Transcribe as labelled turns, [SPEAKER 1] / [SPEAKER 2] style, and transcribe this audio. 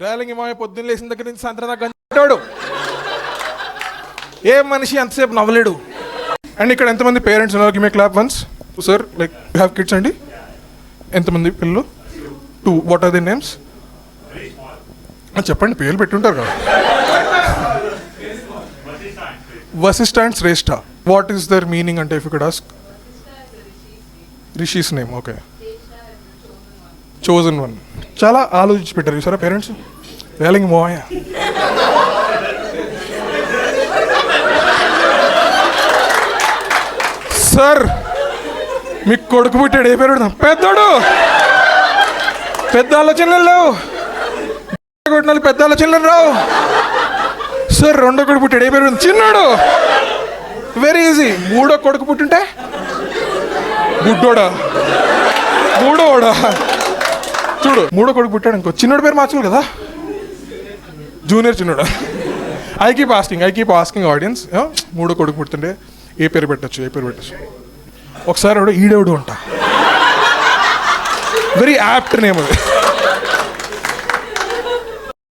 [SPEAKER 1] రేలింగి మామయ్య పొద్దున్న లేచిన దగ్గర నుంచి సాయంత్రం దాకా గంటాడు. ఏ మనిషి అంతసేపు నవ్వలేడు. అండ్ ఇక్కడ ఎంతమంది పేరెంట్స్ ఉన్నారు? Give me clap once. Sir like you have kids అండి? ఎంతమంది పిల్లలు? 2. What are the names? చెప్పండి, పేర్లు పెట్టుంటారు కదా. Vashishtha and Shreshtha. What is their meaning అంటే if you could ask? Rishis name. Okay. Chosen one. చాలా ఆలోచించి పెట్టారు చూసారా పేరెంట్స్. రేలింగి మామయ్య సార్ మీకు కొడుకు పుట్టాడు, ఏ పేరు పెడతాం? పెద్దోడు. పెద్ద ఆలోచనలు లేవు, కొట్టిన పెద్ద ఆలోచనలు రావు. సార్ రెండో కొడుకు పుట్టాడు, ఏ పేరు పెడతాం? చిన్నాడు. Very easy. మూడో కొడుకు పుట్టుంటే గుడ్డోడా, మూడోడా. చూడు, మూడో కొడుకు పుట్టాడు ఇంకో చిన్నోడు పేరు మార్చాలి కదా, జూనియర్ చిన్నోడా. ఐ కీప్ ఆస్కింగ్ ఆడియన్స్, మూడో కొడుకు పుట్టుంటే ఏ పేరు పెట్టచ్చు? ఒకసారి ఈడేవుడు అంట. వెరీ యాప్ట్ నేమ్ అది.